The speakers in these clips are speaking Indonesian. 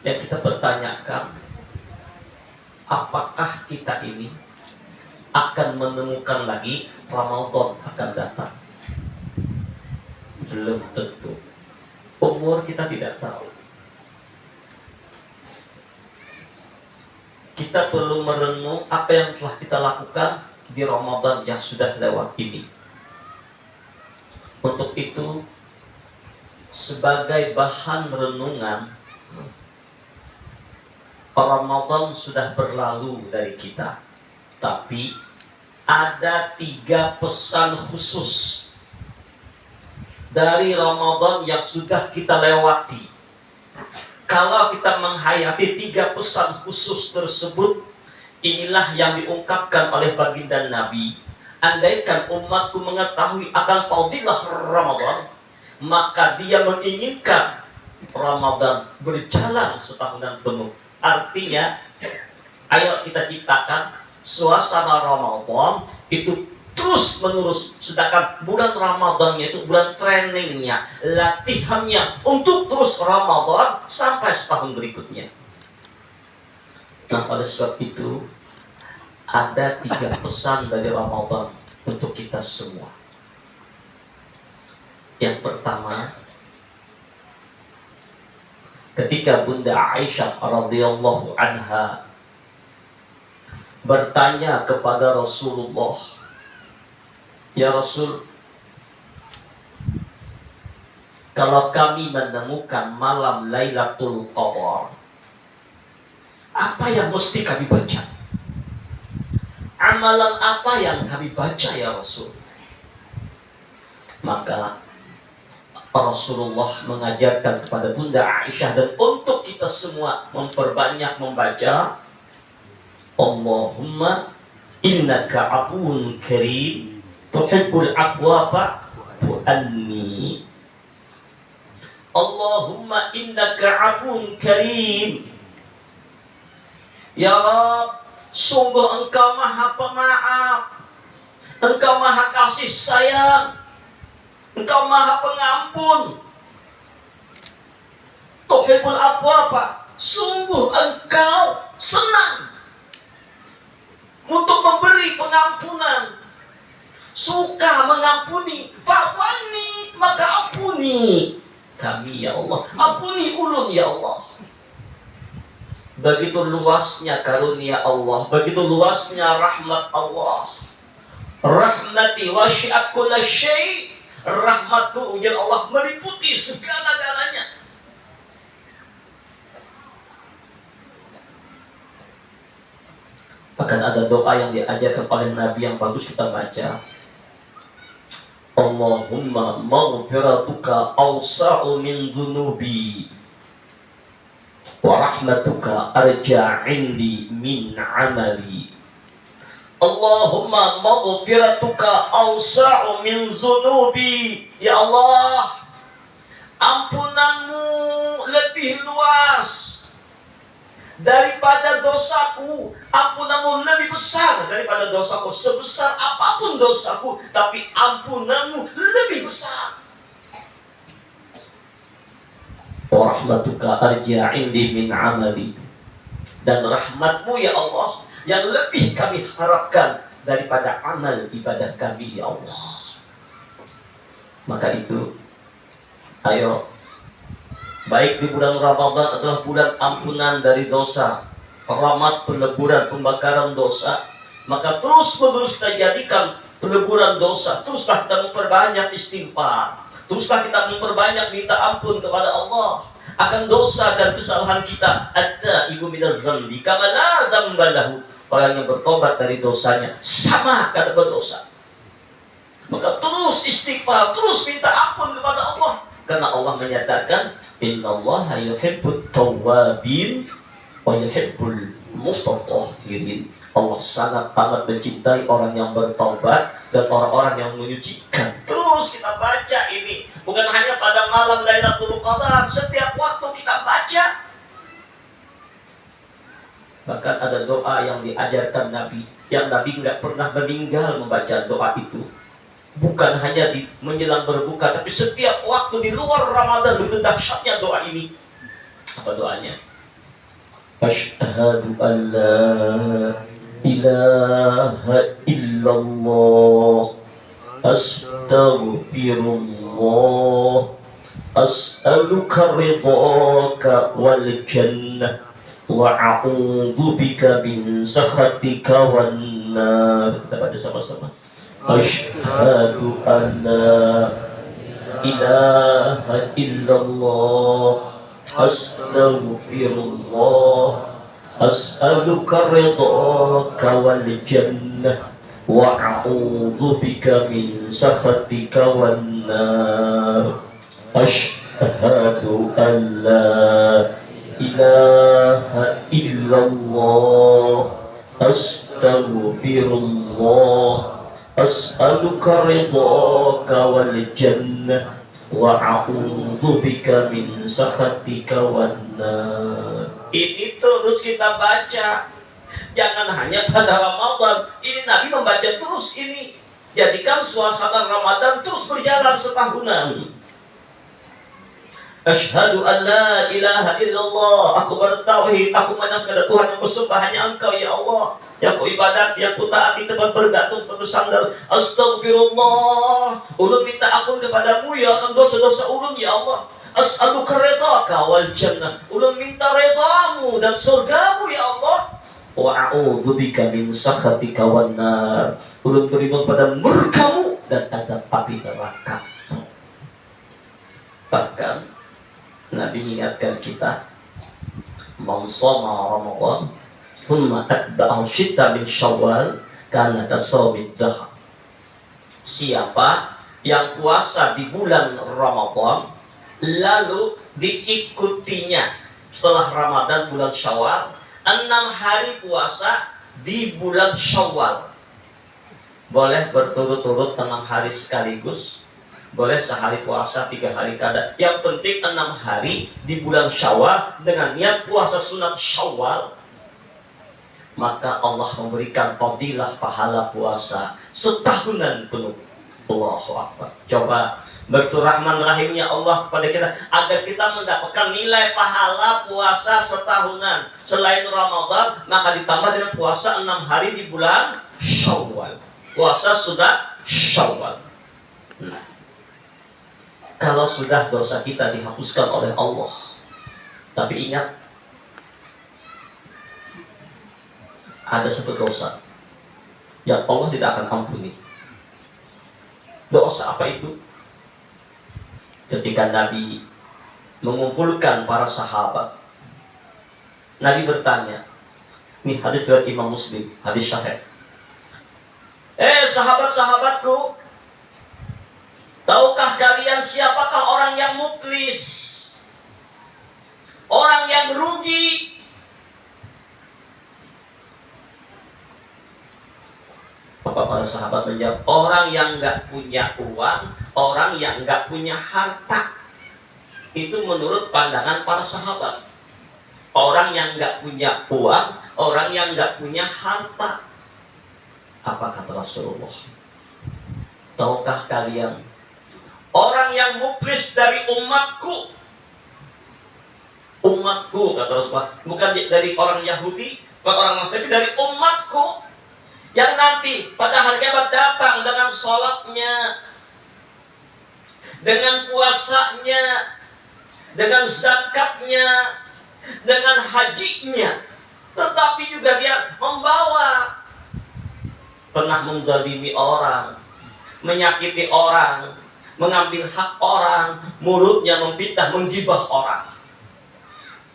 Yang kita pertanyakan, apakah kita ini akan menemukan lagi Ramadan akan datang? Belum tentu. Umur kita tidak tahu. Kita perlu merenung apa yang telah kita lakukan di Ramadan yang sudah lewat ini. Untuk itu, sebagai bahan renungan, Ramadan sudah berlalu dari kita, tapi ada 3 pesan khusus dari Ramadan yang sudah kita lewati. Kalau kita menghayati 3 pesan khusus tersebut, inilah yang diungkapkan oleh baginda Nabi. Andaikan umatku mengetahui akan fadilah Ramadan, maka dia menginginkan Ramadan berjalan setahunan penuh. Artinya, ayo kita ciptakan suasana Ramadan itu terus menerus. Sedangkan bulan Ramadannya itu bulan trainingnya, latihannya untuk terus Ramadan sampai setahun berikutnya. Nah, pada sebab itu ada 3 pesan dari Ramadan untuk kita semua. Yang pertama, ketika Bunda Aisyah radhiyallahu anha bertanya kepada Rasulullah, "Ya Rasul, kalau kami menemukan malam Lailatul Qadar, apa yang mesti kami baca? Amalan apa yang kami baca ya Rasul?" Maka Rasulullah mengajarkan kepada Bunda Aisyah dan untuk kita semua memperbanyak membaca, Allahumma innaka afuwun karim tuhibbul afwa fa'fu anni. Allahumma innaka afuwun karim. Ya Rabb, sungguh Engkau Maha Pemaaf, Engkau Maha Kasih Sayang, Engkau Maha Pengampun. Tuhibbul afwa, sungguh Engkau senang untuk memberi pengampunan, suka mengampuni. Fa'fani, maka ampuni kami ya Allah, ampuni ulun ya Allah. Begitu luasnya karunia Allah, begitu luasnya rahmat Allah. Rahmati wasi'at kulla syai'. Rahmatku, ujian Allah, meliputi segala-galanya. Bahkan ada doa yang diajarkan oleh Nabi yang bagus kita baca. Allahumma maghfiratuka awsa'u min dhunubi wa rahmatuka arja' indi min amali. Allahumma maghfiratuka awsa'u min dhunubi. Ya Allah, ampunanmu lebih luas daripada dosaku. Ampunanmu lebih besar daripada dosaku. Sebesar apapun dosaku, tapi ampunanmu lebih besar. Wa rahmatuka arja' indi min amali. Dan rahmatmu ya Allah yang lebih kami harapkan daripada amal ibadah kami ya Allah. Maka itu, ayo, baik di bulan Ramadan adalah bulan ampunan dari dosa, rahmat, peleburan, pembakaran dosa, maka terus menerus kita jadikan peleburan dosa. Teruslah kita memperbanyak istighfar, teruslah kita memperbanyak minta ampun kepada Allah akan dosa dan kesalahan kita. Ada ibu minaz zambi kama la dzamba lahu. Orang yang bertobat dari dosanya sama kata berdosa. Maka terus istighfar, terus minta ampun kepada Allah. Karena Allah menyatakan, Innallaha yuhibbut tawwabin wa yuhibbul mutatahhirin. Allah sangat amat mencintai orang yang bertaubat dan orang-orang yang menyucikan. Terus kita baca ini, bukan hanya pada malam Lailatul Qadar, setiap waktu kita baca. Bahkan ada doa yang diajarkan Nabi, yang Nabi nggak pernah meninggal membaca doa itu. Bukan hanya di menjelang berbuka, tapi setiap waktu di luar Ramadan. Begitu dahsyatnya doa ini. Apa doanya? Asyhadu an la ilaha illallah. Astaghfirullah. As'aluka ridhaka wal jannah wa a'udzu bika min sakhatika wan nar. Kita baca sama-sama. Asyhadu an la ilaha illallah. Astaghfirullah. As'aluka ridhaka wal jannah wa a'udzu bika min sakhatika wan nar. Asyhadu an la ilaha illallah. Astaghfirullah. As'aluka ridhaka wal jannah wa a'udzu bika min sakhatika wan nar. Ini terus kita baca. Jangan hanya pada Ramadan. Ini Nabi membaca terus ini. Jadikan suasana Ramadan terus berjalan setahunan. Asyhadu an la ilaha illallah. Aku bertauhid, aku menyaksikan Tuhan yang bersembah hanya Engkau ya Allah. Yang ku ibadat, yang ku taati, tempat bergantung, tempat bersandar. Astagfirullah. Ulun minta ampun kepadamu ya akan dosa-dosa ulun ya Allah. As'aluka ridhaka wal jannah. Ulun minta redamu dan surgamu ya Allah. Wa a'udzu bika min sakhatika wan nar. Ulun berlindung pada murkamu dan azab api neraka. Bahkan Nabi mengingatkan kita, man shoma Ramadan thumma atba'ahu sitta min Syawal kana kasawmid dahr. Siapa yang puasa di bulan Ramadan lalu diikutinya setelah Ramadan bulan Syawal 6 hari puasa di bulan Syawal. Boleh berturut-turut 6 hari sekaligus, boleh sehari puasa 3 hari kada. Yang penting 6 hari di bulan Syawal dengan niat puasa sunat Syawal, maka Allah memberikan fadilah pahala puasa setahunan penuh. Allahu Akbar. Coba begitu rahman rahimnya Allah kepada kita agar kita mendapatkan nilai pahala puasa setahunan selain Ramadan, maka ditambah dengan puasa 6 hari di bulan Syawal. Puasa sudah Syawal. Nah, kalau sudah dosa kita dihapuskan oleh Allah, tapi ingat, ada satu dosa yang Allah tidak akan ampuni. Dosa apa itu? Ketika Nabi mengumpulkan para sahabat, Nabi bertanya, ini hadis dari Imam Muslim, hadis syahid. Sahabat-sahabatku, tahukah kalian siapakah orang yang muflis? Orang yang rugi? Bapak para sahabat menjawab, orang yang nggak punya uang, orang yang nggak punya harta. Itu menurut pandangan para sahabat. Orang yang nggak punya uang, orang yang nggak punya harta. Apa kata Rasulullah? Tahukah kalian, orang yang muflis dari umatku, umatku kata Rasulullah, bukan dari orang Yahudi, bukan orang Nasrani, dari umatku, yang nanti pada hari kiamat datang dengan sholatnya, dengan puasanya, dengan zakatnya, dengan hajinya, tetapi juga dia membawa pernah menzalimi orang, menyakiti orang, mengambil hak orang, mulutnya memfitnah, menggibah orang.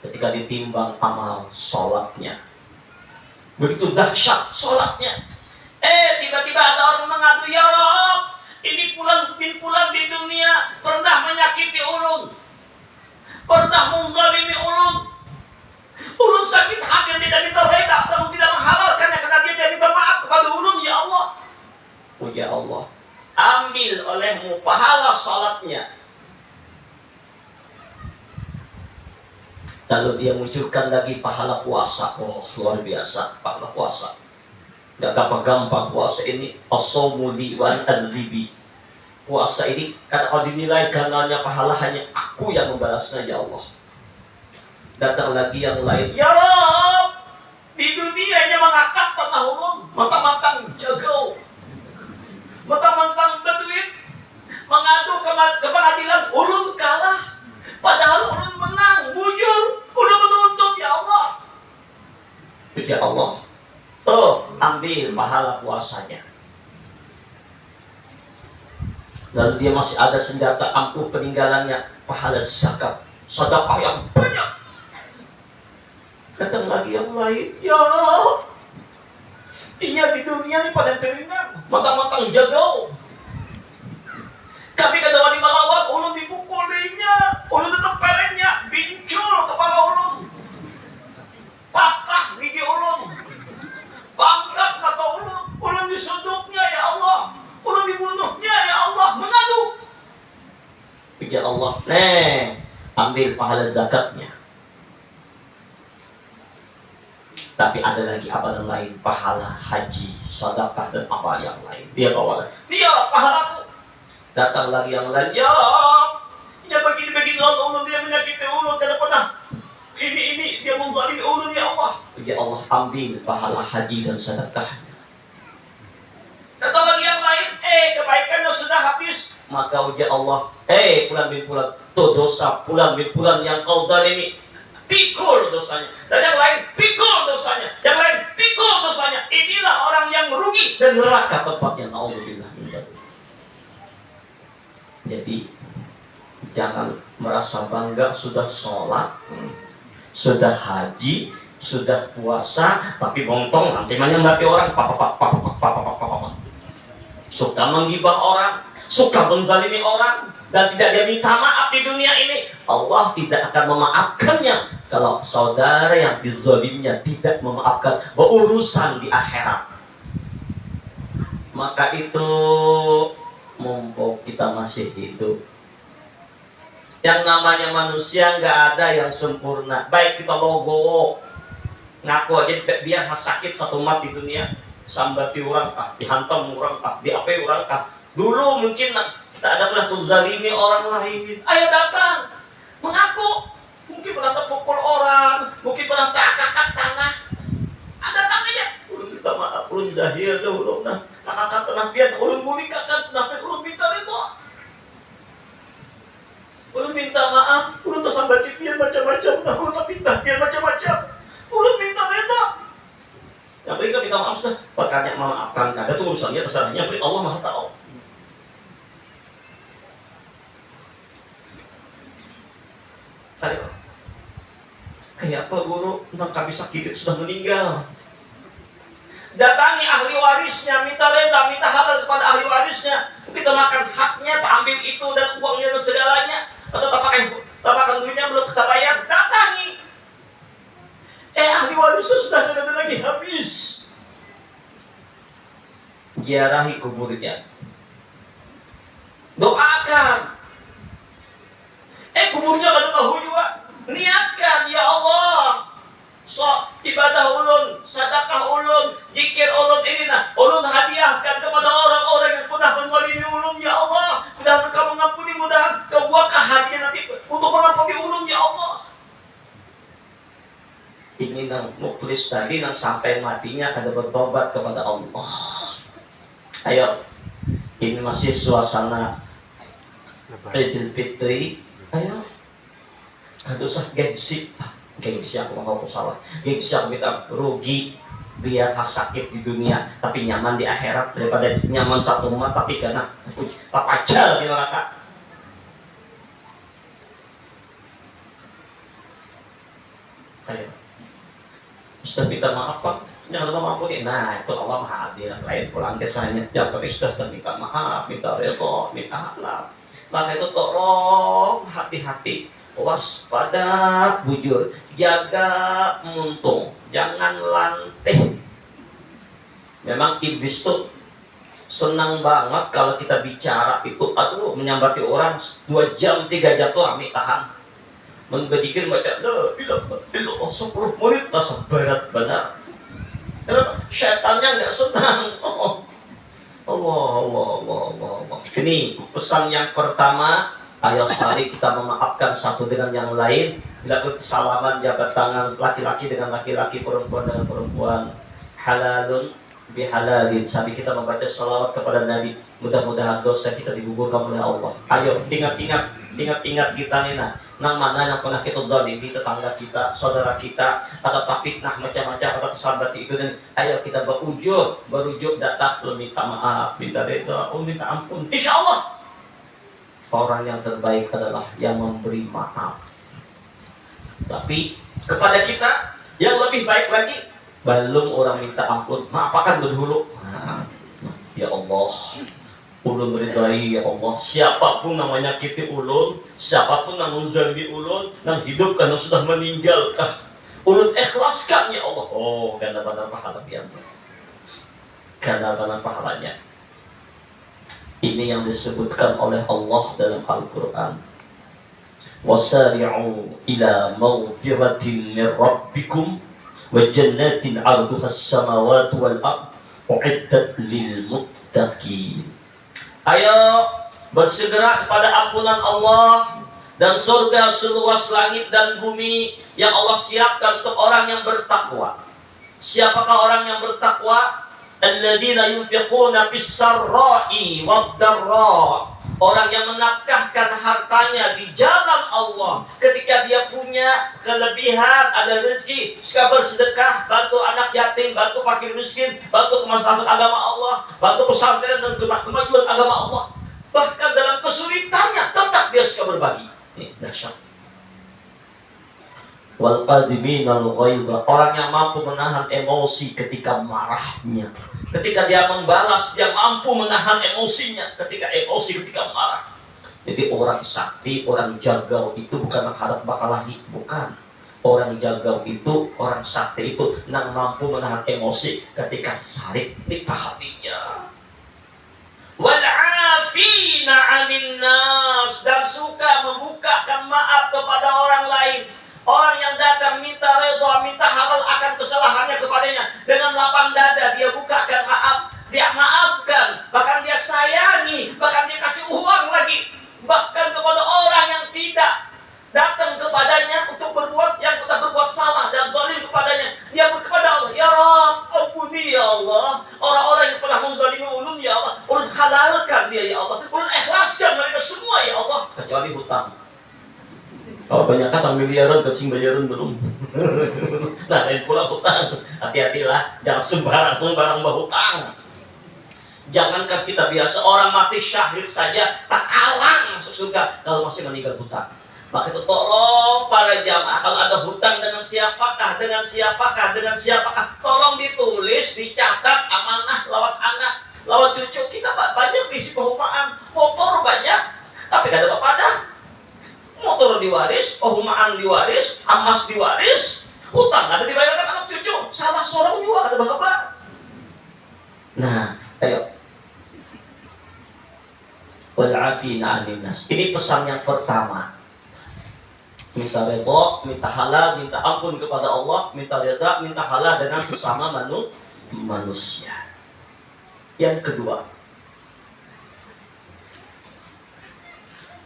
Ketika ditimbang amal sholatnya, begitu dahsyat sholatnya. Tiba-tiba ada orang mengadu, ya Rob, ini pulang bin pulang di dunia pernah menyakiti ulun, pernah menzalimi ulun. Ulun sakit hati, tidak minta reda, kamu tidak menghalalkannya karena dia tidak minta maaf kepada ulun, ya Allah. Oh ya Allah, ambil olehmu pahala sholatnya. Lalu dia munculkan lagi pahala puasa. Oh, luar biasa pahala puasa. Gak gampang-gampang puasa ini. As-shawmu li wa anta libi. Puasa ini karena kalau dinilai karenanya pahala hanya aku yang membalasnya, ya Allah. Datang lagi yang lain, ya Allah, dunianya mengangkat tanah ulun, mentang-mentang jago, mentang-mentang beduin, mengadu ke pengadilan, ulun kalah. Padahal ulun menang, bujur, ulun menuntut ya Allah. Ya Allah, tuh ambil pahala puasanya. Lalu dia masih ada senjata ampuh peninggalannya, pahala zakat, sedekah yang banyak. Datang lagi yang lain, ya ini di dunia ini pada teringat, matang-matang jago. Kami kada wani melawan, ulun dipukulinya, ulun ditepelengnya, bincul kepala ulun, patah gigi ulun, bangkat kata ulun disuduknya ya Allah, ulun dibunuhnya ya Allah, mengadu. Ya Allah, ambil pahala zakatnya. Tapi ada lagi amalan lain, pahala haji, sedekah dan apa yang lain. Dia bawa, dia pahalaku. Datang lagi yang lain, ya begini-begini ulun, dia menyakiti ulun, tidak pernah ini dia menzalimi ulun ya Allah. Ya Allah, ambil pahala haji dan sedekahnya. Datang lagi yang lain, kebaikannya sudah habis. Maka ujar Allah, pulan bin pulan, tuh dosa pulan bin pulan yang kau zalimi, pikul dosanya. Dan yang lain pikul dosanya, yang lain pikul dosanya. Inilah orang yang rugi dan neraka tempatnya. Naudzubillah. Jadi jangan merasa bangga sudah sholat, sudah haji, sudah puasa, tapi bontong nanti menyembati orang, suka menggibah orang, suka menzalimi orang, dan tidak dia minta maaf di dunia ini. Allah tidak akan memaafkannya kalau saudara yang dizalimnya tidak memaafkan berurusan di akhirat. Maka itu mumpung kita masih hidup, yang namanya manusia nggak ada yang sempurna. Baik kita logo ngaku aja biar sakit satu mat di dunia, sambati orang kah, dihantam orang kah, diapai orang kah. Dulu mungkin kita ada pernah tuzalimi orang lain, ayo datang mengaku, mungkin pernah terpukul orang, mungkin pernah terangkat tanah, datang aja, ulun minta maaf, ulun jahil dulu, kakak tanah biar ulun mulik kakak tanah, ulun minta itu, ulun minta maaf, ulun tersambati biar macam-macam, ulun terpindah biar macam-macam, ulun minta itu. Yang mereka minta maaf sudah, pakanya memaafkan, ada tuh urusannya terserahnya, beri Allah Maha Tahu. Ayo, kayak apa guru? Tentang kami sakit sudah meninggal. Datangi ahli warisnya, minta reda, minta halal kepada ahli warisnya. Kita makan haknya, ambil itu dan uangnya dan segalanya. Atau tapakan duitnya belum kita bayar, datangi. Ahli warisnya sudah tidak ada lagi, habis. Ziarahi kuburnya. Doakan. Kuburnya kada tahu juga. Niatkan, ya Allah, ibadah ulun, sedekah ulun, zikir ulun ini ulun hadiahkan kepada orang-orang yang pernah menzalimi ulun, ya Allah. Mudah-mudahan Kau mengampuni, mudah-mudahan Kau buahkan hadiah nanti untuk mengampuni ulun, ya Allah. Ini nang muklis tadi nang sampai matinya kada bertobat kepada Allah. Ayo, ini masih suasana Idul Fitri. Ayo, ada usah gengsi aku mau salah, gengsi aku minta rugi biar sakit di dunia tapi nyaman di akhirat daripada nyaman satu umat tapi karena papajal di neraka. Ayo, sudah minta maaf Pak, jangan lupa maafin. Nah itu Allah Maha Adil, lain pulang kesanya jangan sudah minta maaf, minta redho, minta halal. Maka itu tolong hati-hati, waspada, bujur, jaga muntung, jangan lanteh. Memang iblis tuh senang banget kalau kita bicara itu, menyambati orang 2 jam, 3 jam tuh kami tahan. Menggedikir baca, bila 10 menit rasa berat benar. Kenapa? Syaitannya nggak senang. Allah. Ini pesan yang pertama, ayo saling kita memaafkan satu dengan yang lain. Bila salaman jabat tangan laki-laki dengan laki-laki, perempuan dengan perempuan, halalun bihalalin, sambil kita membaca salawat kepada Nabi, mudah-mudahan dosa kita digugurkan oleh Allah. Ayo ingat kita nih, nang mana yang pernah kita zalimi tetangga kita, saudara kita, atau fitnah macam-macam, atau sahabat itu, dan ayo kita berujuk datang, minta maaf, minta reda, minta ampun. Insya Allah orang yang terbaik adalah yang memberi maaf. Tapi kepada kita yang lebih baik lagi, belum orang minta ampun, maafakan dulu. Ya Allah, ulun meridai ya Allah. Siapapun namanya kita ulun, siapapun namun zalimi ulun, nang hidup karena sudah meninggal, ulun ikhlaskan ya Allah. Oh, ganda-ganda pahala pian. Ganda-ganda pahalanya. Ini yang disebutkan oleh Allah dalam Al-Quran. Wasari'u ila maghfiratin min rabbikum wa jannatin 'arduha as-samawati wal ard u'iddat lil muttaqin. Ayo bersegera kepada ampunan Allah dan surga seluas langit dan bumi yang Allah siapkan untuk orang yang bertakwa. Siapakah orang yang bertakwa? Alladzina yunfiquna fis-sarra'i wad-dharra. Orang yang menafkahkan hartanya di jalan Allah ketika dia punya kelebihan, ada rezeki, suka bersedekah, bantu anak yatim, bantu fakir miskin, bantu kemaslahatan agama Allah, bantu pesantren dan kemajuan agama Allah. Bahkan dalam kesulitannya tetap dia suka berbagi. Ini dahsyat. Wal qadiminal ghaidha, orang yang mampu menahan emosi ketika marahnya. Ketika dia membalas, dia mampu menahan emosinya ketika marah. Jadi orang sakti, orang jagau itu bukan mengharap bakalahi, bukan. Orang jagau itu, orang sakti itu yang mampu menahan emosi ketika sarik di hatinya. Wal'afina 'anil nas, dan suka membukakan maaf kepada orang lain. Orang yang datang minta redha, minta halal akan kesalahannya kepadanya, dengan lapang dada dia bukakan maaf, dia maafkan, bahkan dia sayangi, bahkan dia kasih uang lagi. Bahkan kepada orang yang tidak datang kepadanya untuk berbuat, yang sudah berbuat salah dan zalim kepadanya, dia kepada Allah, ya Rabb, ampuni ya Allah orang-orang yang pernah menzalimi ulun ya Allah, ulun halalkan dia ya Allah, ulun ikhlaskan mereka semua ya Allah, kecuali hutang. Kalau banyak kata miliaran, kecing bayaran belum. Nah, lain pula hutang. Hati-hatilah, jangan sembarang berhutang. Jangankan kita biasa, orang mati syahid saja tak kalah masuk surga kalau masih meninggal hutang. Maka itu tolong para jamaah, kalau ada hutang dengan siapakah, tolong ditulis, dicatat, amanah lewat anak, lewat cucu kita. Banyak di perumahan, motor banyak, tapi gak ada apa-apa. Motor diwaris, perumahan diwaris, emas diwaris, hutang ada dibayarkan anak cucu, salah seorang juga ada bapak. Nah, ayo. Wal'afina 'anil nas. Ini pesan yang pertama. Minta redha, minta halal, minta ampun kepada Allah, minta redha, minta halal dengan sesama manusia. Yang kedua,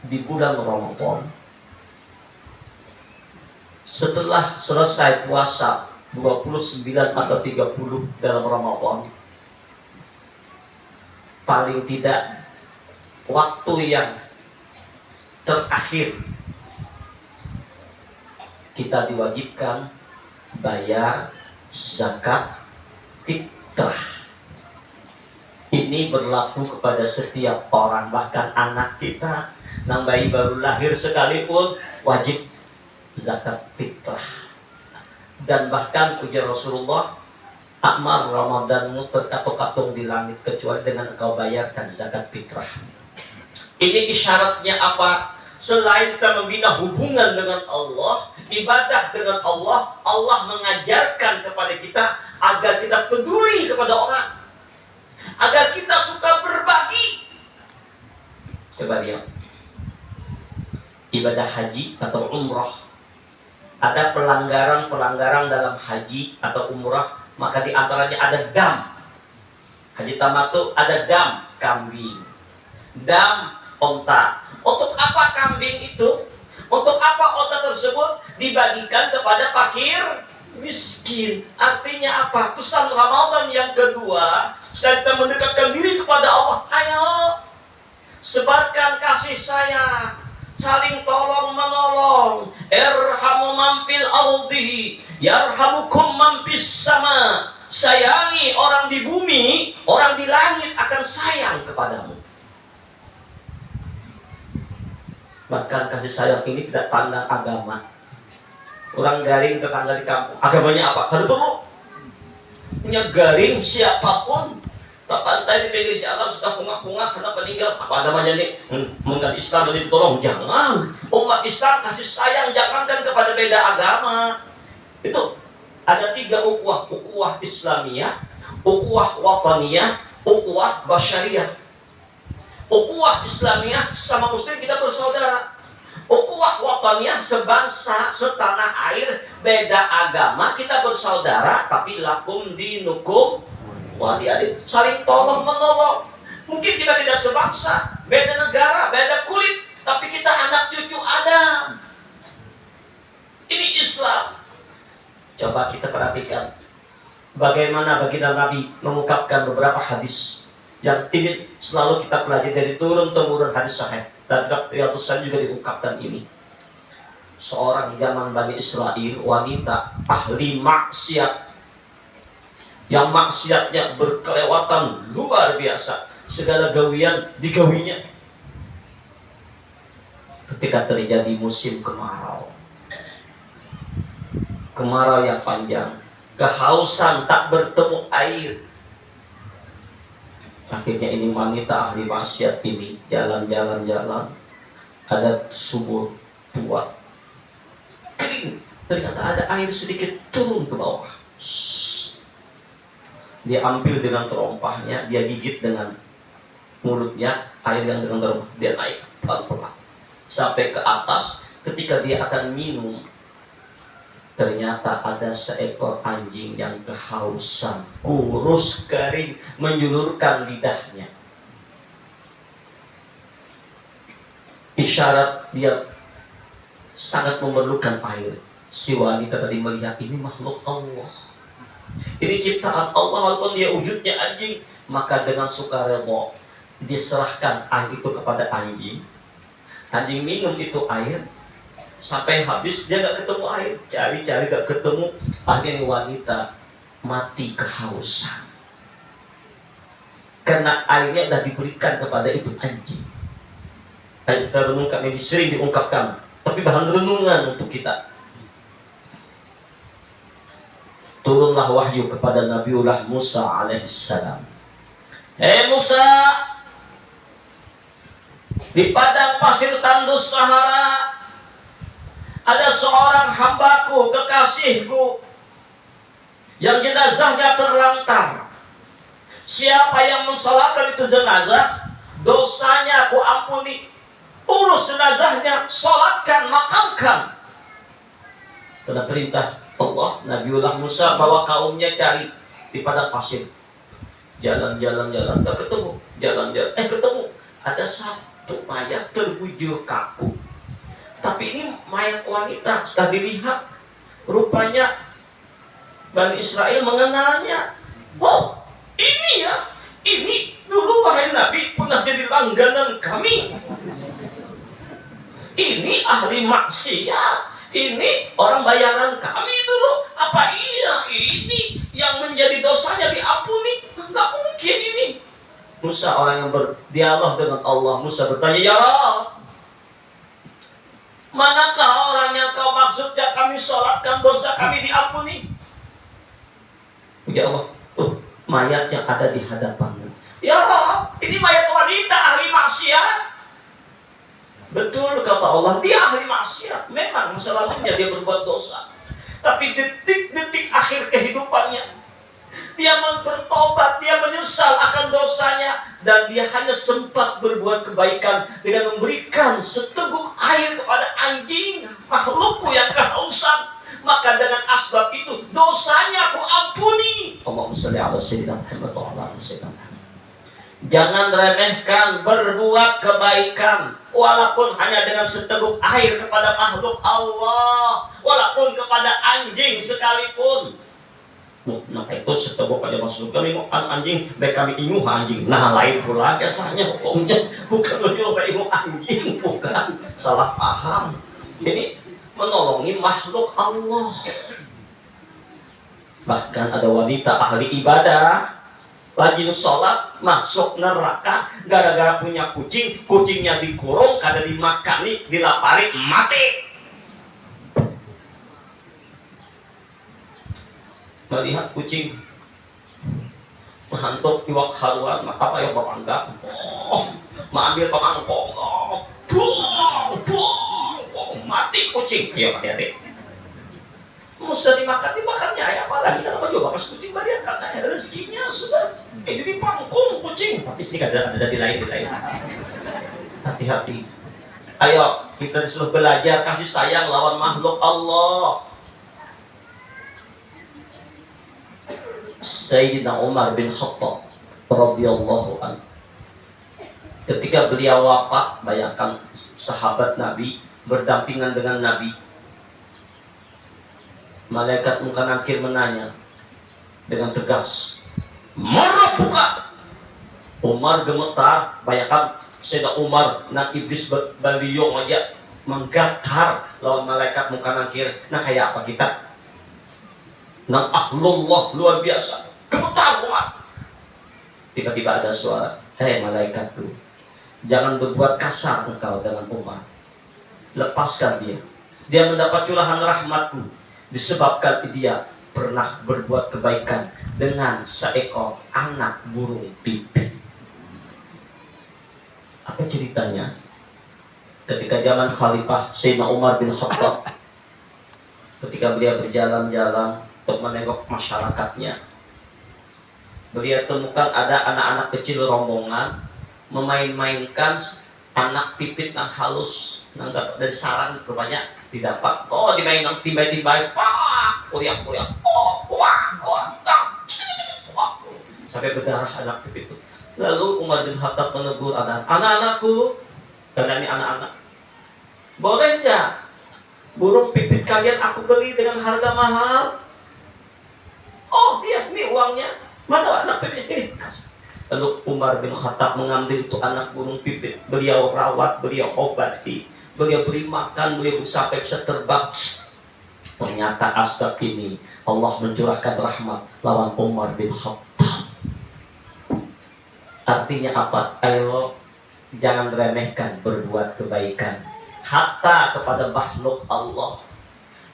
di bulan Ramadan, setelah selesai puasa 29 atau 30 dalam Ramadan, paling tidak waktu yang terakhir kita diwajibkan bayar zakat fitrah. Ini berlaku kepada setiap orang, bahkan anak kita, nang bayi baru lahir sekalipun wajib zakat fitrah. Dan bahkan ujar Rasulullah, amal Ramadanmu terkatung-katung di langit kecuali dengan engkau bayarkan zakat fitrah. Ini isyaratnya apa? Selain kita membina hubungan dengan Allah, ibadah dengan Allah, Allah mengajarkan kepada kita agar kita peduli kepada orang, agar kita suka berbagi. Coba lihat ibadah haji atau umrah, ada pelanggaran dalam haji atau umrah, maka di antaranya ada dam. Haji tamattu ada dam kambing, dam onta. Untuk apa kambing itu? Untuk apa onta tersebut? dibagikan kepada fakir miskin. Artinya apa? Pesan Ramadan yang kedua, setelah kita mendekatkan diri kepada Allah, ayo sebarkan kasih sayang, saling tolong menolong. Irhamu man fil ardi yarhamukum man fis sama. Sayangi orang di bumi, orang di langit akan sayang kepadamu. Bahkan kasih sayang ini tidak pandang agama. Orang garing tetangga di kampung, agamanya apa? Kalau perlu punya garing siapapun, tak pantai di pinggir jalan sudah kungak-kungak karena meninggal, apa agamanya nih? Mengenal Islam jadi tolong, jangan. Umat Islam kasih sayang, jangankan kepada beda agama. Itu ada 3 ukhuwah: ukhuwah Islamiyah, ukhuwah wataniyah, ukhuwah basyariyah. Ukhuwah Islamiyah, sama muslim kita bersaudara. Ukhuwah wataniyah, sebangsa, setanah air, beda agama, kita bersaudara, tapi lakum dinukum wali-adik, saling tolong menolong. Mungkin kita tidak sebangsa, beda negara, beda kulit, tapi kita anak cucu Adam. Ini Islam. Coba kita perhatikan bagaimana baginda Nabi mengungkapkan beberapa hadis yang ini selalu kita pelajari dari turun-temurun hadis sahih, dan Riyadhus Shalihin juga diungkapkan ini. Seorang zaman Bani Israel, wanita ahli maksiat, yang maksiatnya berkelewatan luar biasa, segala gawian digawinya. Ketika terjadi musim kemarau yang panjang, kehausan, tak bertemu air. Akhirnya ini wanita ahli maksiat ini jalan-jalan, ada sumur tua kering, ternyata ada air sedikit turun ke bawah. Dia ambil dengan terompahnya, dia gigit dengan mulutnya, air yang dengan terompah dia naik pelan-pelan sampai ke atas. Ketika dia akan minum, ternyata ada seekor anjing yang kehausan, kurus kering, menjulurkan lidahnya. Isyarat dia sangat memerlukan air. Si wanita tadi melihat ini makhluk Allah, ini ciptaan Allah, walaupun dia wujudnya anjing, maka dengan sukarela diserahkan air itu kepada anjing. Anjing minum itu air sampai habis, dia gak ketemu air, cari-cari gak ketemu. Akhirnya wanita mati kehausan karena airnya sudah diberikan kepada itu anjing. Ayo kita renungkan, ini sering diungkapkan, tapi bahan renungan untuk kita. Turunlah wahyu kepada Nabiullah Musa alaihissalam. Hei Musa, di padang pasir tandus Sahara ada seorang hambaku, kekasihku, yang jenazahnya terlantar. Siapa yang mensalatkan itu jenazah, dosanya aku ampuni. Urus jenazahnya, salatkan, makamkan. Sudah perintah Allah, Nabiullah Musa bawa kaumnya cari di padang pasir. Jalan-jalan, tak ketemu. Jalan-jalan, ketemu. Ada satu mayat terbujur kaku. Tapi ini mayat wanita. Setelah dilihat, rupanya Bani Israel mengenalnya. Oh, ini ya, ini dulu wahai Nabi pernah jadi langganan kami. Ini ahli maksiat, ini orang bayaran kami dulu. Apa iya ini yang menjadi dosanya diampuni? Enggak mungkin ini. Musa orang yang berdialog dengan Allah. Musa bertanya, ya Allah, manakah orang yang kau maksudnya kami sholatkan dosa kami diampuni? Ya Allah, tuh mayat yang ada di hadapanmu. Ya Allah, ini mayat wanita ahli maksiat. Betul kata Allah, dia ahli maksiat. Memang masa lalunya dia berbuat dosa, tapi detik-detik akhir kehidupannya dia bertobat, dia menyesal akan dosanya, dan dia hanya sempat berbuat kebaikan dengan memberikan seteguk air kepada anjing, makhlukku yang kehausan. Maka dengan asbab itu dosanya aku ampuni. Allahumma shalli ala sayyidina Muhammad wa ala ali sayyidina Muhammad. Jangan remehkan berbuat kebaikan, walaupun hanya dengan seteguk air kepada makhluk Allah, walaupun kepada anjing sekalipun. Nah itu seteguk aja masuk kami anjing, baik kami inguh anjing. Nah lain pula biasanya hukumnya bukan mencoba inguh anjing, bukan, salah paham. Ini menolongi makhluk Allah. Bahkan ada wanita ahli ibadah rajin sholat masuk neraka gara-gara punya kucing, kucingnya dikurung, kada dimakani, dilapari, mati. Melihat kucing menghantuk iwak haruan, apa yang bapak anggap? Mengambil pemangkong, mati kucing. Ayo hati-hati. Sudah dimakannya ya, apalagi kalau coba pas kucing barian karena ada rezekinya sudah. Ini dipangkung kucing, tapi sih ada di lain. Hati-hati. Ayo kita disuruh belajar kasih sayang lawan makhluk Allah. Sayyidina Umar bin Khattab radhiyallahu anhu, ketika beliau wafat, bayangkan sahabat Nabi berdampingan dengan Nabi. Malaikat munkar nakir menanya dengan tegas, "Man buka?" Umar gemetar, bayangkan Sayyidina Umar nak iblis beliau aja menggatar lawan malaikat munkar nakir. Nah kayak apa kita? Nah ahlullah luar biasa, gemetar Umar. Tiba-tiba ada suara, "Hei malaikatku, jangan berbuat kasar engkau dengan Umar. Lepaskan dia. Dia mendapat curahan rahmatku disebabkan dia pernah berbuat kebaikan dengan seekor anak burung pipit." Apa ceritanya? Ketika zaman Khalifah Sayyidina Umar bin Khattab, ketika beliau berjalan-jalan untuk menengok masyarakatnya, beliau temukan ada anak-anak kecil rombongan memain-mainkan anak pipit yang halus, nanggap dari sarang rupanya didapat. Oh dimain tiba-tiba, pak, kuliah, sampai berdarah anak pipit itu. Lalu Umar bin Khattab menegur anak-anakku, karena ini anak-anak, boleh nggak burung pipit kalian aku beli dengan harga mahal? Oh iya, ini uangnya. Mana anak pipit ini? Lalu Umar bin Khattab mengambil itu anak burung pipit, beliau rawat, beliau obati, beliau beri makan, beliau sampai bisa terbang. Ternyata asbab ini Allah mencurahkan rahmat lawan Umar bin Khattab. Artinya apa? Ayo jangan remehkan berbuat kebaikan, hatta kepada makhluk Allah.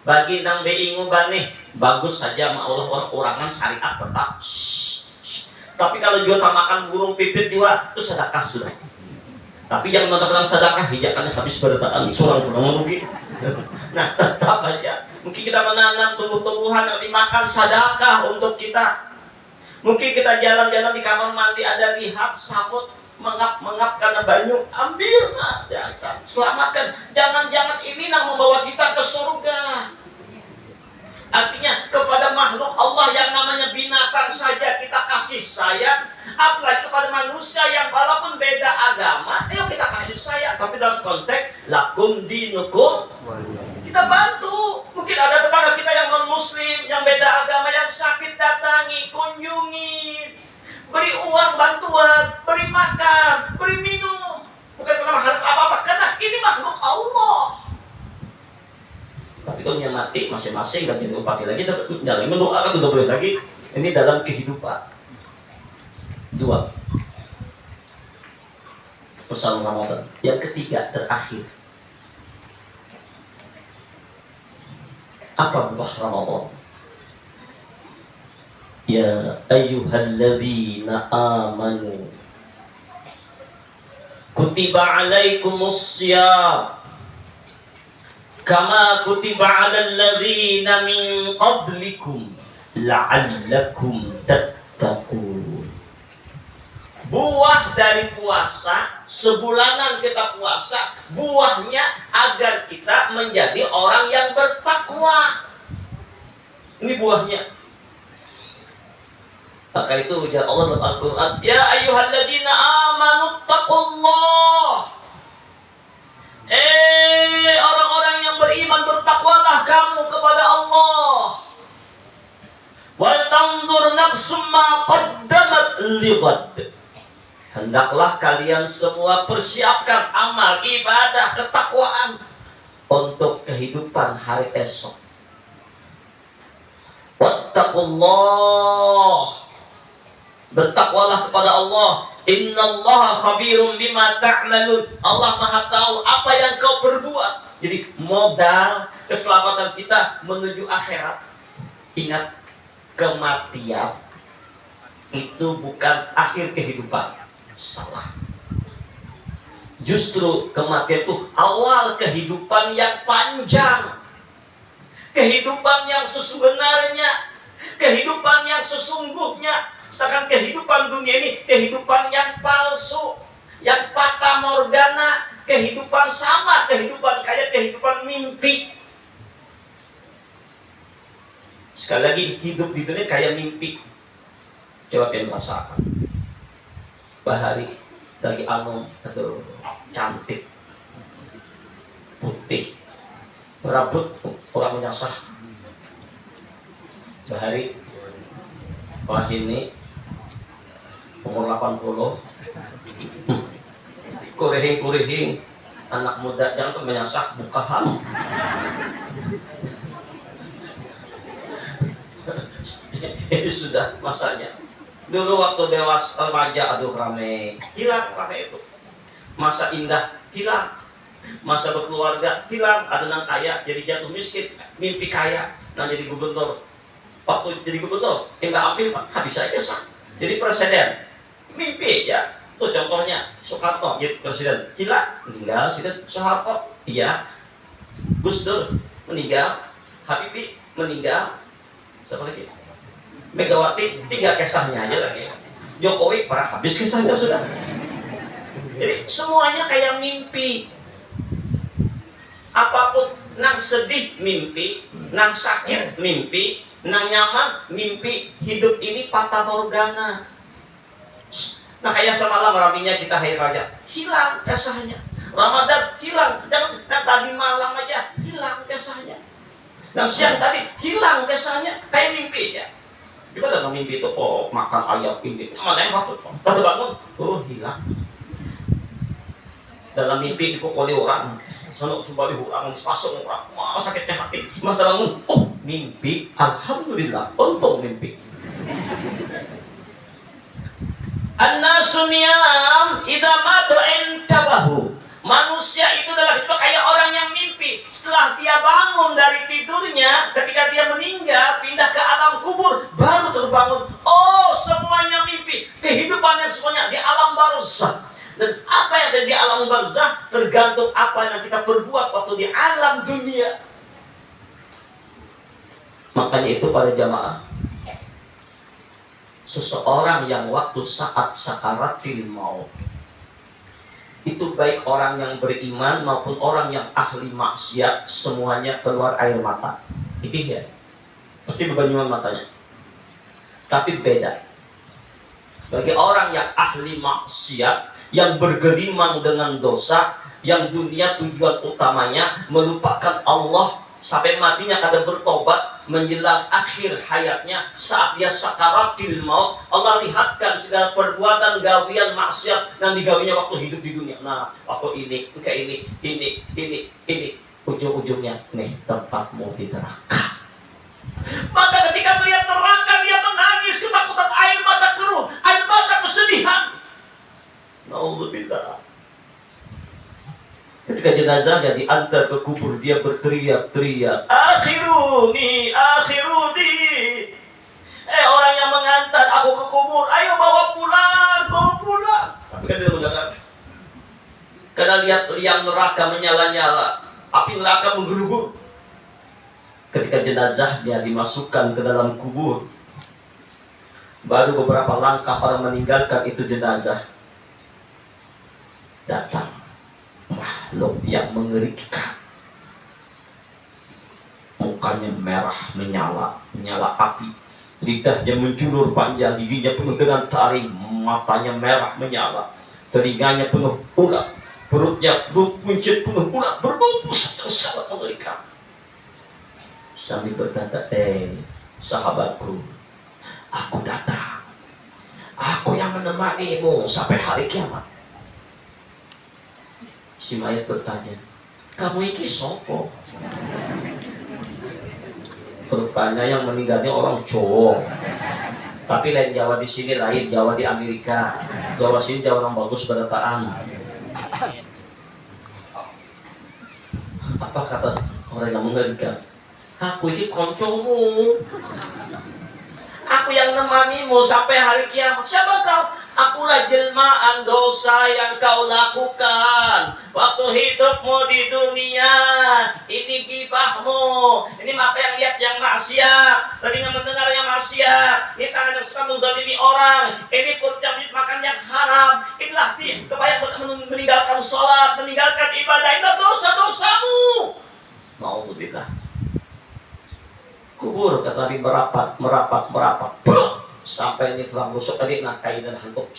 Bagi nang beingu bani, bagus saja ma Allah orangan syariat tetap. Tapi kalau jual makan burung pipit juga itu sedekah sudah. Tapi jangan mengatakan sedekah hijakannya habis bertaan seorang kurang rugi. Nah tetap aja. Mungkin kita menanam tumbuh-tumbuhan yang dimakan sedekah untuk kita. Mungkin kita jalan-jalan di kamar mandi ada lihat samut mengap karena banyu, ambil, selamatkan. Jangan-jangan ini yang membawa kita ke surga. Artinya kepada makhluk Allah yang namanya binatang saja kita kasih sayang, apalagi kepada manusia yang walaupun beda agama, ayo kita kasih sayang. Tapi dalam konteks lakum dinukum, kita bantu. Mungkin ada tetangga kita yang non muslim, yang beda agama, yang sakit, datangi, kunjungi, beri uang bantuan, beri makan, beri minum. Bukan karena mengharap apa-apa, karena ini makhluk Allah. Tapi kalau yang mati masing-masing dan jadi pakai lagi, jangan mendoakan udah boleh lagi. Ini dalam kehidupan. Dua, pesan Ramadan. Yang ketiga terakhir, apa buah Ramadan? Ya ayyuhalladzina amanu kutiba alaikumus syiyam kama kutiba alal ladzina min qablikum la'allakum tattaqun. Buah dari puasa, sebulanan kita puasa, buahnya agar kita menjadi orang yang bertakwa. Ini buahnya. Maka itu ujar Allah dalam Al-Quran, ya ayyuhalladzina amanu taqullah. Orang-orang yang beriman, bertakwalah kamu kepada Allah. Wal tanzur nafsum ma qaddamat lighad. Hendaklah kalian semua persiapkan amal, ibadah, ketakwaan untuk kehidupan hari esok. Wattaqullah. Bertakwalah kepada Allah. Innallaha khabirum bima ta'malun. Allah Maha tahu apa yang kau perbuat. Jadi modal keselamatan kita menuju akhirat. Ingat, kematian itu bukan akhir kehidupan. Salah. Justru kematian itu awal kehidupan yang panjang. Kehidupan yang sebenarnya, kehidupan yang sesungguhnya. Sedangkan kehidupan dunia ini kehidupan yang palsu, yang fata morgana, kehidupan sama, kehidupan kayak kehidupan mimpi. Sekali lagi, hidup di dunia kayak mimpi. Coba kalian rasakan. Bahari dari Anum, aduh, cantik, putih, rambut orang menyasar. Bahari, wah ini umur 80, kurihing, anak muda jangan tuh menyasak bukahan. Itu sudah masanya. Dulu waktu dewasa remaja, aduh rame, hilang rame itu. Masa indah hilang, masa berkeluarga hilang, ada yang kaya jadi jatuh miskin, mimpi kaya, nah jadi gubernur. Waktu jadi gubernur, nggak ambil habis aja sah. Jadi presiden, mimpi ya. Tuh contohnya Soekarno jadi presiden, hilang, meninggal. Soeharto, iya. Gus Dur meninggal, Habibie meninggal. Siapa lagi? Megawati, 3 kisahnya aja lagi. Jokowi parah habis kisahnya sudah. Jadi semuanya kayak mimpi. Apapun, nang sedih mimpi, nang sakit mimpi, nang nyaman mimpi. Hidup ini fata morgana. Nah kayak semalam raminya kita hari raya, hilang kesahnya. Ramadan hilang, jangan tadi malam aja hilang kesahnya. Dan siang tadi hilang kesahnya, kayak mimpi ya. Kita dalam mimpi itu, oh makan ayam ini, mana yang waktu bangun, oh hilang. Dalam mimpi dipukuli orang, sana kembali orang, sepasang orang, wah sakitnya hati. Mata bangun, oh mimpi, alhamdulillah, untung mimpi. An-nasu niyam idza matu intabahu. Manusia itu adalah itu kayak orang yang mimpi. Setelah dia bangun dari tidurnya, ketika dia meninggal, pindah ke alam kubur, baru terbangun. Oh, semuanya mimpi. Kehidupan yang semuanya di alam barzakh. Dan apa yang ada di alam barzakh tergantung apa yang kita perbuat waktu di alam dunia. Makanya itu para jamaah, seseorang yang waktu saat sakaratil maut, itu baik orang yang beriman maupun orang yang ahli maksiat, semuanya keluar air mata. Itu ya, pasti berbanyuman matanya. Tapi beda. Bagi orang yang ahli maksiat, yang bergelimang dengan dosa, yang dunia tujuan utamanya melupakan Allah, sampai matinya kada bertobat, menjelang akhir hayatnya, saat dia sakaratil maut, Allah lihatkan segala perbuatan gawian maksiat yang digawinya waktu hidup di dunia. Nah, waktu ini, ujung-ujungnya nih tempatmu di neraka. Maka ketika melihat neraka, dia menangis ketakutan, air mata keruh, air mata kesedihan. Naudzubillah. Ketika jenazahnya diantar ke kubur, dia berteriak-teriak, akhiruni. Orang yang mengantar aku ke kubur, ayo bawa pulang. Tapi kan dia mendengar. Karena lihat liang neraka menyala-nyala, api neraka menggelugur. Ketika jenazahnya dimasukkan ke dalam kubur, baru beberapa langkah orang meninggalkan itu jenazah, datang makhluk yang mengerikan. Mukanya merah menyala api, Lidahnya menjulur panjang, giginya penuh dengan taring, matanya merah menyala, telinganya penuh ulat, perutnya buncit penuh ulat berbungkus yang sangat mengerikan. Sambil berkata, sahabatku, aku datang, aku yang menemanimu sampai hari kiamat. Si mayat bertanya, kamu iki sopo? Rupanya yang meninggalnya orang Jawa. Tapi lain Jawa di sini, lain Jawa di Amerika. Jawa sini Jawa orang bagus berataan. Apa kata orang yang mengerikan? Aku ini koncomu. Aku yang nemanimu sampai hari kiamat. Siapa kau? Akulah jelmaan dosa yang kau lakukan waktu hidupmu di dunia. Ini gibahmu, ini mata yang lihat yang maksiat, telinga mendengar yang maksiat, ini tangan yang suka menzalimi orang, ini perut yang makan yang haram. Inilah kebayang meninggalkan sholat, meninggalkan ibadah. Itu dosa-dosamu. Mauzubillah. Kubur kata Nabi merapat sampai ini telah busuk tadi nakai dan hantuk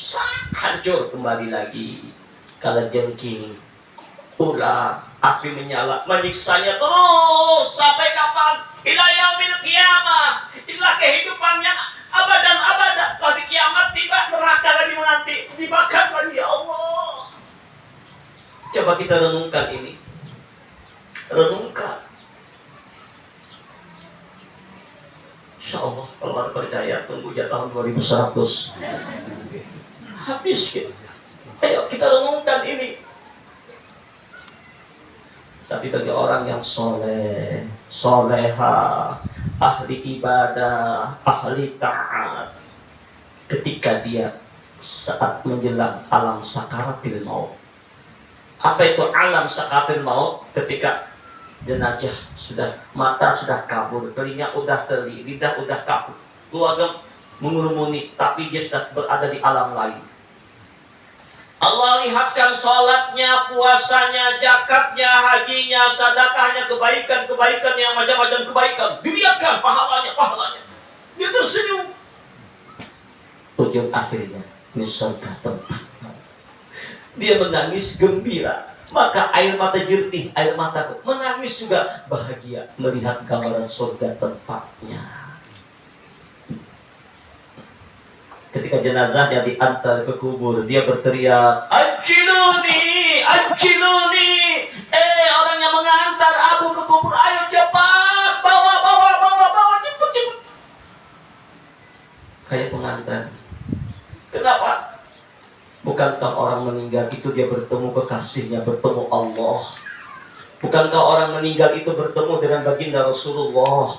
hancur kembali lagi. Kala jengking ular api menyala menyiksanya terus sampai kapan? Ila yaumil qiyamah. Inilah kehidupan yang abadan. Kalau di kiamat tiba neraka lagi menanti, dibakar lagi. Ya Allah, coba kita renungkan ini, renungkan. Insya Allah kalau ada percaya tunggu ya tahun 2100 habis gitu. Ayo kita renungkan ini. Tapi bagi orang yang soleh, soleha, ahli ibadah, ahli taat, ketika dia saat menjelang alam sakaratil maut. Apa itu alam sakaratil maut? Ketika jenazah sudah, mata sudah kabur, telinga udah teli, lidah udah kabur, keluarga mengurumuni, tapi dia sudah berada di alam lain. Allah lihatkan sholatnya, puasanya, zakatnya, hajinya, sedekahnya, kebaikan yang macam-macam kebaikan, dilihatkan pahalanya. Dia tersenyum. Ujung akhirnya ini surga tempat. Dia menangis gembira. Maka air mata jernih, air mata menangis juga bahagia melihat gambaran surga tempatnya. Ketika jenazahnya diantar ke kubur, dia berteriak, Ajiluni. Orang yang mengantar aku ke kubur, ayo cepat, bawa, cepet. Kayak pengantar. Kenapa? Bukankah orang meninggal itu dia bertemu kekasihnya, bertemu Allah? Bukankah orang meninggal itu bertemu dengan baginda Rasulullah?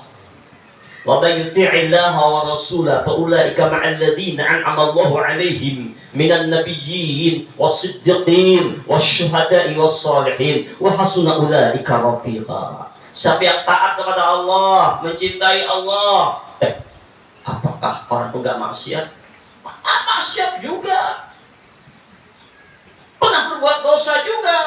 Wa may yuti'illaha wa rasulahu fa ulaika ma'al ladzina an'ama Allahu 'alaihim minan nabiyyin was-siddiqin wasyuhada'i was-shalihin wa hasuna ulaika rafiqa. Siapa yang taat kepada Allah, mencintai Allah, apakah orang itu enggak maksiat? Maksiat juga. Pernah berbuat dosa juga,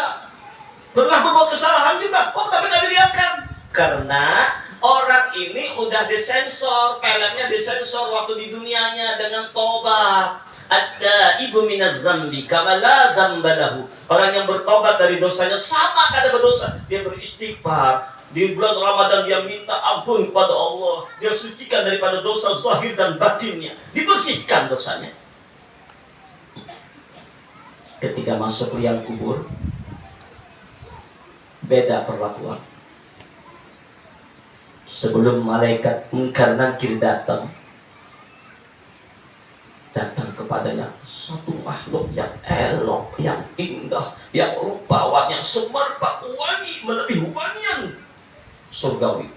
pernah berbuat kesalahan juga. Tapi tidak dilihatkan karena orang ini udah disensor, filmnya disensor waktu di dunianya dengan tobat. Ada ibu minaz zambi kama la dzambalahu. Orang yang bertobat dari dosanya sama kada berdosa. Dia beristighfar. Di bulan Ramadan dia minta ampun kepada Allah. Dia sucikan daripada dosa zahir dan batinnya. Dibersihkan dosanya. Ketika masuk liang kubur, beda perlakuan. Sebelum malaikat Munkar Nakir datang kepadanya satu makhluk yang elok, yang indah, yang rupawan, yang semerbak wangi, melebihi wangian surgawi.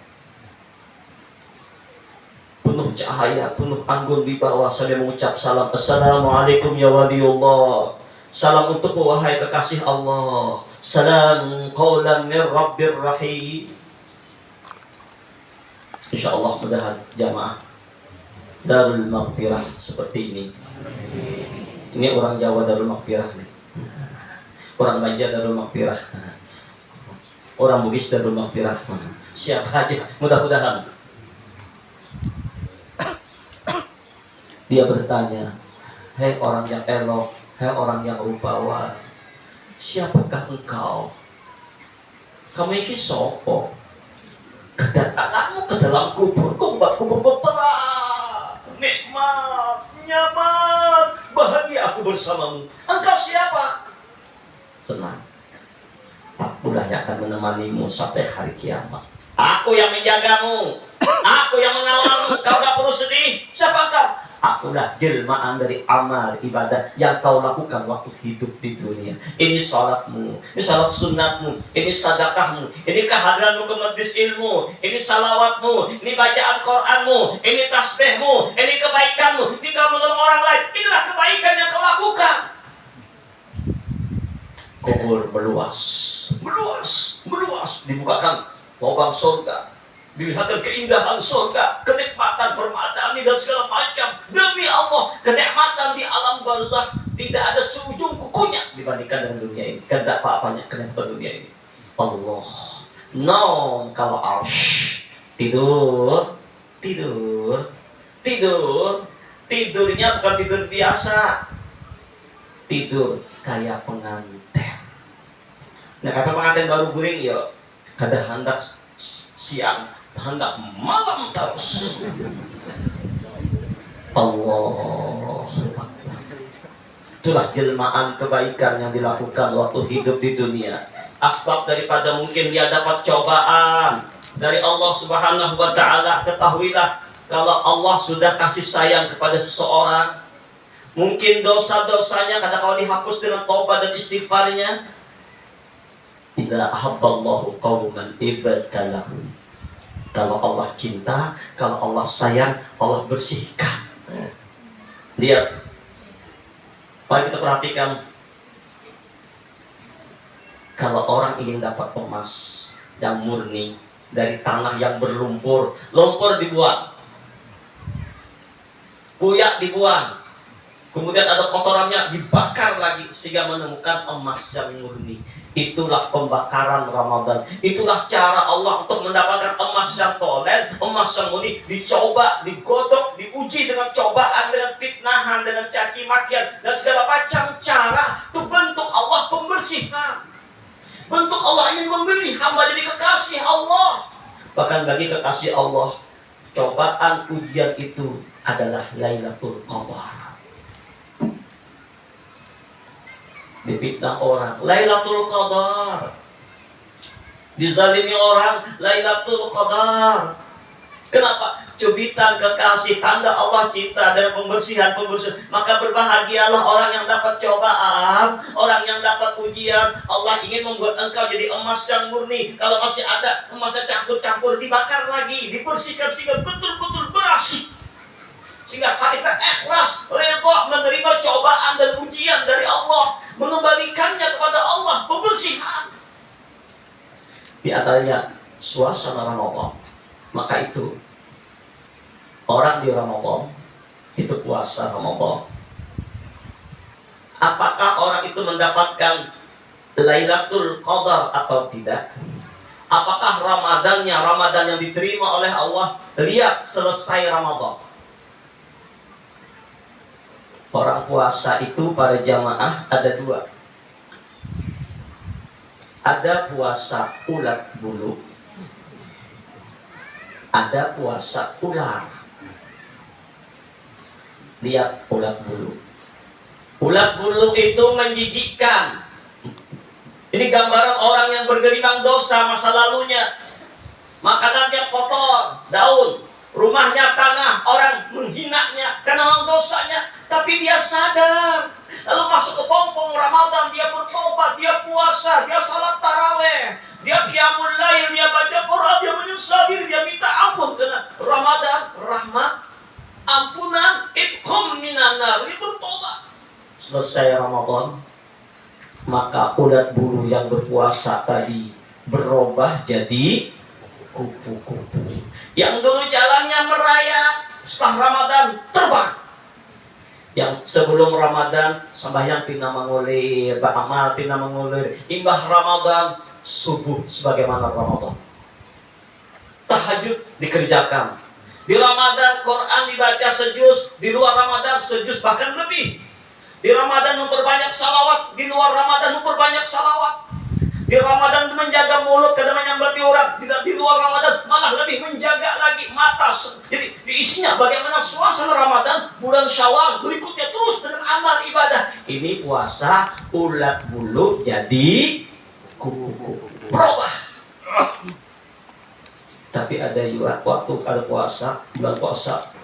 Penuh cahaya, penuh anggun di bawah. Saya mengucap salam, Assalamualaikum ya waliullah. Salam untukmu wahai kekasih Allah. Salam qawlan min Rabbir Rahim. Insyaallah mudahan jamaah Darul Maghfirah seperti ini. Ini orang Jawa Darul Maghfirah nih. Orang Banjar Darul Maghfirah. Orang Bugis Darul Maghfirah. Siapa aja mudah-mudahan. Dia bertanya, hei orang yang elok, hei orang yang rupawan, siapakah engkau? Kamu iki sopo? Kedatanganmu ke dalam kubur, membuat kubur berterang, nikmat, nyaman, bahagia aku bersamamu. Engkau siapa? Tenang, akulah yang akan menemanimu sampai hari kiamat. Aku yang menjagamu, aku yang mengawalmu. Kau gak perlu sedih. Siapa engkau? Akulah jelmaan dari amal ibadah yang kau lakukan waktu hidup di dunia. Ini salatmu, ini salat sunatmu, ini sedekahmu, ini kehadiranmu ke majelis ilmu, ini salawatmu, ini bacaan Qur'anmu, ini tasbihmu, ini kebaikanmu, ini kau menolong orang lain. Inilah kebaikan yang kau lakukan. Kubur meluas, meluas, meluas, dibukakan lubang surga, dilihatkan keindahan surga, kenikmatan permadani dan segala macam. Demi Allah, kenikmatan di alam barzakh tidak ada seujung kukunya dibandingkan dengan dunia ini. Kan tidak apa-apanya kenikmatan dunia ini. Allah, non kalau arsh, tidur, tidur, tidur, tidurnya bukan tidur biasa, tidur kayak pengantin. Nah, kata pengantin baru guring ya, kada hendak siang, hendak malam terus. Allah, itulah jelmaan kebaikan yang dilakukan waktu hidup di dunia. Asbab daripada mungkin dia dapat cobaan dari Allah Subhanahu wa Ta'ala. Ketahuilah, kalau Allah sudah kasih sayang kepada seseorang, mungkin dosa-dosanya kadang kalau dihapus dengan taubat dan istighfarnya. Idza ahabballahu qauman ibadalahum. Kalau Allah cinta, kalau Allah sayang, Allah bersihkan. Lihat, mari kita perhatikan. Kalau orang ingin dapat emas yang murni dari tanah yang berlumpur, lumpur dibuang, buyak dibuang, kemudian ada kotorannya dibakar lagi sehingga menemukan emas yang murni. Itulah pembakaran Ramadan. Itulah cara Allah untuk mendapatkan emas yang tolen, emas yang murni. Dicoba, digodok, diuji dengan cobaan, dengan fitnahan, dengan caci makian, dan segala macam cara. Itu bentuk Allah pembersihan. Bentuk Allah ingin membeli hamba jadi kekasih Allah. Bahkan bagi kekasih Allah, cobaan ujian itu adalah Lailatul Qadar. Difitnah orang, Lailatul Qadar. Dizalimi orang, Lailatul Qadar. Kenapa? Cubitan kekasih, tanda Allah cinta dan pembersihan. Maka berbahagialah orang yang dapat cobaan, orang yang dapat ujian. Allah ingin membuat engkau jadi emas yang murni. Kalau masih ada emasnya campur-campur, dibakar lagi, dibersihkan sehingga betul-betul bersih. Sehingga kita ikhlas, redha menerima cobaan dan ujian dari Allah, mengembalikannya kepada Allah, pembersihan. Di antaranya suasana Ramadan. Maka itu orang di Ramadan, itu puasa Ramadan, apakah orang itu mendapatkan Lailatul Qadar atau tidak? Apakah Ramadan yang diterima oleh Allah? Lihat selesai Ramadan. Orang puasa itu para jamaah ada dua. Ada puasa ulat bulu, ada puasa ular. Lihat ulat bulu. Ulat bulu itu menjijikkan. Ini gambaran orang yang bergelimang dosa masa lalunya. Makanannya kotor, daun, rumahnya tanah, orang menghinanya karena memang dosanya. Tapi dia sadar, lalu masuk ke pompong Ramadan, dia bertobat, dia puasa, dia salat taraweh, dia qiyamul lail, dia baca Quran, dia menyesal diri, dia minta ampun karena Ramadan, rahmat, ampunan, itqam minan nar, dia bertobat. Selesai Ramadan, maka ulat bulu yang berpuasa tadi berubah jadi kupu-kupu. Yang dulu jalannya merayap, setelah Ramadan terbang. Yang sebelum Ramadan sembahyang pina mengulir, beramal pina mengulir, imbah Ramadan subuh sebagaimana Ramadan. Tahajud dikerjakan, Di Ramadan Quran dibaca sejuz, di luar Ramadan sejuz bahkan lebih. Di Ramadan memperbanyak salawat, di luar Ramadan memperbanyak salawat. Di Ramadan menjaga mulut kada menyambati orang, di luar Ramadan malah lebih menjaga lagi mata. Jadi diisinya bagaimana suasana Ramadan, bulan Syawal berikutnya terus dengan amal ibadah. Ini puasa ulat bulu jadi kuku-kuku. Berubah. Tapi ada juga waktu ada puasa, bulan puasa